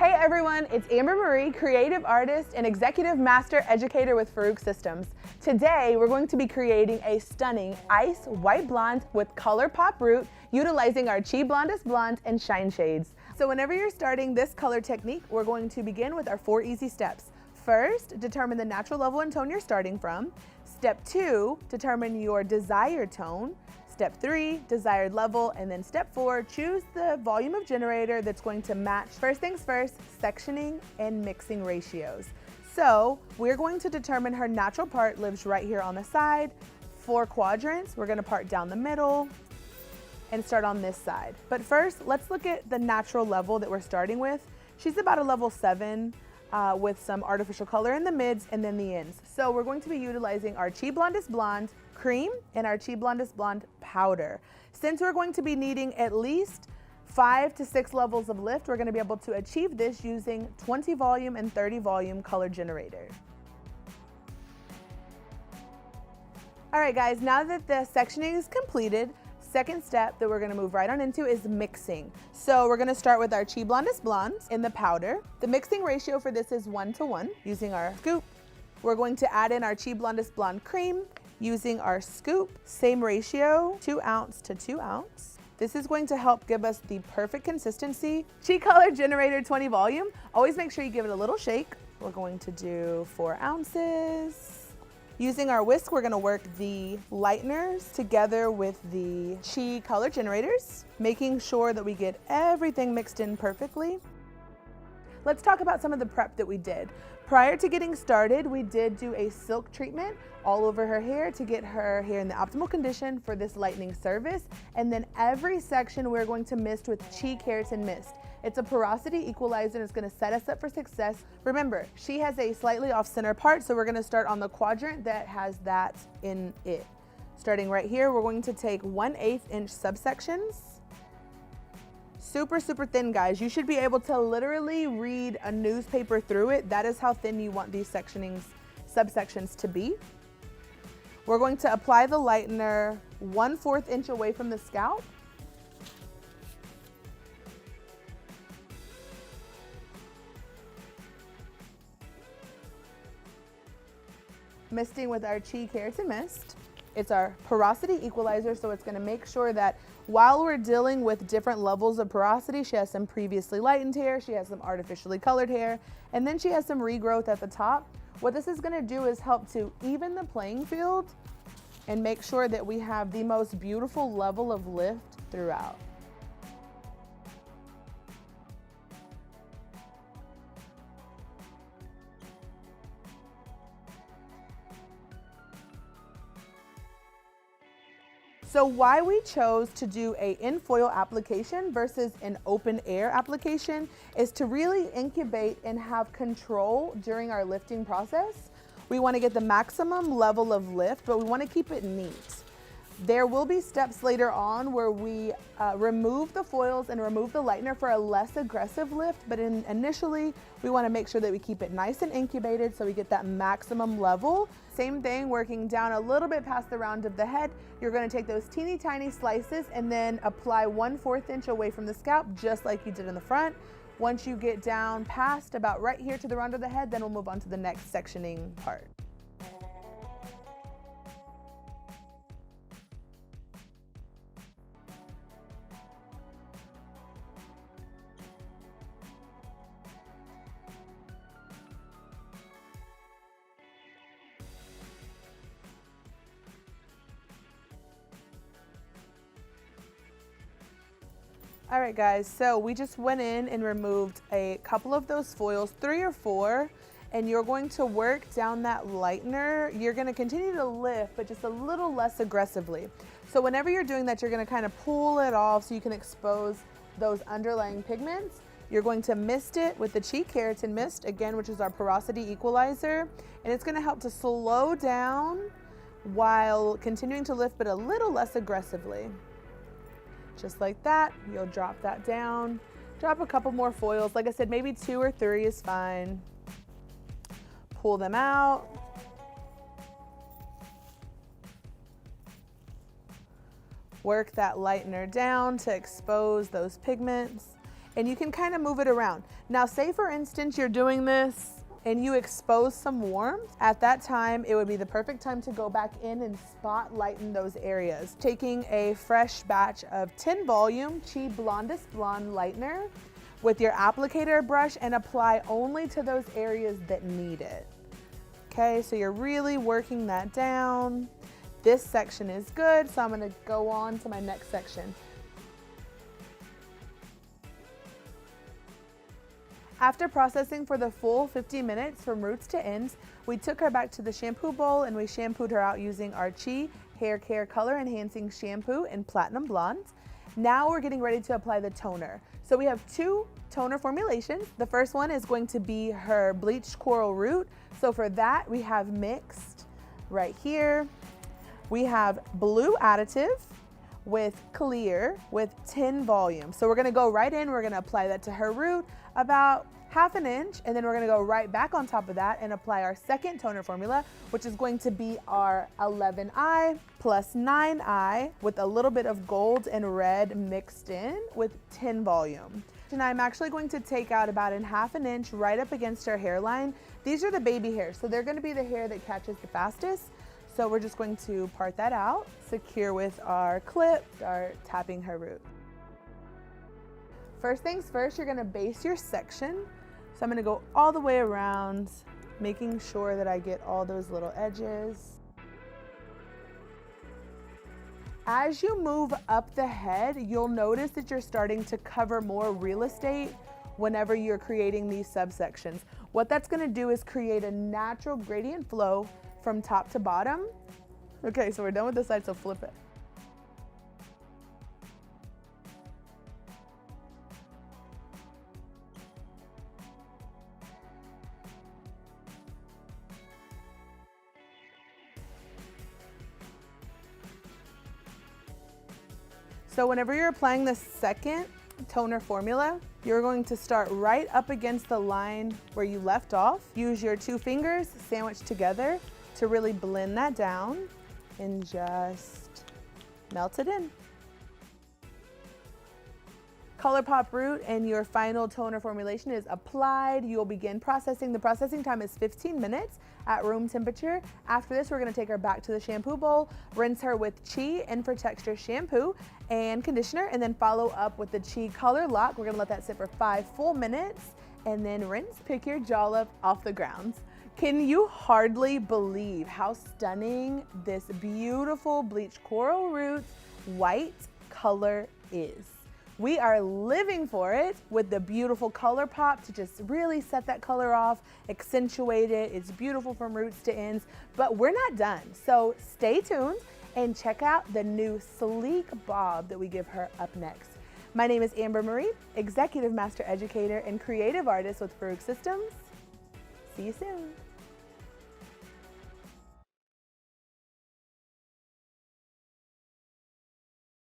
Hey everyone, it's Amber Marie, creative artist and executive master educator with Farouk Systems. Today, we're going to be creating a stunning ice white blonde with color pop root, utilizing our Chi Blondest Blonde and Shine Shades. So whenever you're starting this color technique, we're going to begin with our 4 easy steps. First, determine the natural level and tone you're starting from. Step 2, determine your desired tone. Step 3, desired level, and then step 4, choose the volume of generator that's going to match. First things first, sectioning and mixing ratios. So we're going to determine her natural part lives right here on the side. 4 quadrants, we're gonna part down the middle and start on this side. But first, let's look at the natural level that we're starting with. She's about a level 7 with some artificial color in the mids and then the ends. So we're going to be utilizing our Chi Blondest Blonde cream and our Chi Blondest Blonde powder. Since we're going to be needing at least 5 to 6 levels of lift, we're gonna be able to achieve this using 20 volume and 30 volume color generator. All right guys, now that the sectioning is completed, second step that we're gonna move right on into is mixing. So we're gonna start with our Chi Blondest Blonde in the powder. The mixing ratio for this is 1:1 using our scoop. We're going to add in our Chi Blondest Blonde cream using our scoop, same ratio, 2 ounce to 2 ounce. This is going to help give us the perfect consistency. Chi Color Generator 20 volume, always make sure you give it a little shake. We're going to do 4 ounces. Using our whisk, we're gonna work the lighteners together with the Chi Color Generators, making sure that we get everything mixed in perfectly. Let's talk about some of the prep that we did. Prior to getting started, we did do a silk treatment all over her hair to get her hair in the optimal condition for this lightening service. And then every section we're going to mist with Chi Keratin Mist. It's a porosity equalizer and it's gonna set us up for success. Remember, she has a slightly off-center part, so we're gonna start on the quadrant that has that in it. Starting right here, we're going to take 1/8 inch subsections. Super, super thin, guys. You should be able to literally read a newspaper through it. That is how thin you want these subsections to be. We're going to apply the lightener 1/4 inch away from the scalp. Misting with our Chi Keratin Mist. It's our porosity equalizer, so it's gonna make sure that while we're dealing with different levels of porosity, she has some previously lightened hair, she has some artificially colored hair, and then she has some regrowth at the top. What this is gonna do is help to even the playing field and make sure that we have the most beautiful level of lift throughout. So why we chose to do a in-foil application versus an open air application is to really incubate and have control during our lifting process. We want to get the maximum level of lift, but we want to keep it neat. There will be steps later on where we remove the foils and remove the lightener for a less aggressive lift, but initially we want to make sure that we keep it nice and incubated so we get that maximum level. Same thing, working down a little bit past the round of the head. You're going to take those teeny tiny slices and then apply 1/4 inch away from the scalp, just like you did in the front. Once you get down past about right here to the round of the head, then we'll move on to the next sectioning part. All right guys, so we just went in and removed a couple of those foils, 3 or 4, and you're going to work down that lightener. You're gonna continue to lift, but just a little less aggressively. So whenever you're doing that, you're gonna kind of pull it off so you can expose those underlying pigments. You're going to mist it with the Chi Keratin Mist, again, which is our porosity equalizer, and it's gonna help to slow down while continuing to lift, but a little less aggressively. Just like that, you'll drop that down. Drop a couple more foils. Like I said, maybe 2 or 3 is fine. Pull them out. Work that lightener down to expose those pigments. and you can kind of move it around. Now, say for instance, you're doing this and you expose some warmth, at that time, it would be the perfect time to go back in and spotlighten those areas. Taking a fresh batch of 10 volume Chi Blondest Blonde Lightener with your applicator brush and apply only to those areas that need it. Okay, so you're really working that down. This section is good, so I'm gonna go on to my next section. After processing for the full 50 minutes from roots to ends, we took her back to the shampoo bowl and we shampooed her out using our Chi Hair Care Color Enhancing Shampoo in Platinum Blonde. Now we're getting ready to apply the toner. So we have 2 toner formulations. The first one is going to be her bleached coral root. So for that, we have mixed right here. We have blue additive with clear with 10 volume. So we're gonna go right in, we're gonna apply that to her root about ½ an inch, and then we're gonna go right back on top of that and apply our second toner formula, which is going to be our 11i plus 9i with a little bit of gold and red mixed in with 10 volume. And I'm actually going to take out about ½ an inch right up against her hairline. These are the baby hairs, so they're gonna be the hair that catches the fastest. So we're just going to part that out, secure with our clip, start tapping her root. First things first, you're gonna base your section. So I'm gonna go all the way around, making sure that I get all those little edges. As you move up the head, you'll notice that you're starting to cover more real estate whenever you're creating these subsections. What that's gonna do is create a natural gradient flow from top to bottom. Okay, so we're done with this side, so flip it. So whenever you're applying the second toner formula, you're going to start right up against the line where you left off. Use your 2 fingers sandwiched together to really blend that down and just melt it in. ColourPop root and your final toner formulation is applied. You'll begin processing. The processing time is 15 minutes at room temperature. After this, we're gonna take her back to the shampoo bowl, rinse her with Chi Infra-Texture shampoo and conditioner, and then follow up with the Chi Color Lock. We're gonna let that sit for 5 full minutes and then rinse, pick your jollop off the grounds. Can you hardly believe how stunning this beautiful bleached coral roots white color is? We are living for it with the beautiful ColourPop to just really set that color off, accentuate it. It's beautiful from roots to ends, but we're not done. So stay tuned and check out the new sleek bob that we give her up next. My name is Amber Marie, Executive Master Educator and Creative Artist with Farouk Systems. See you soon.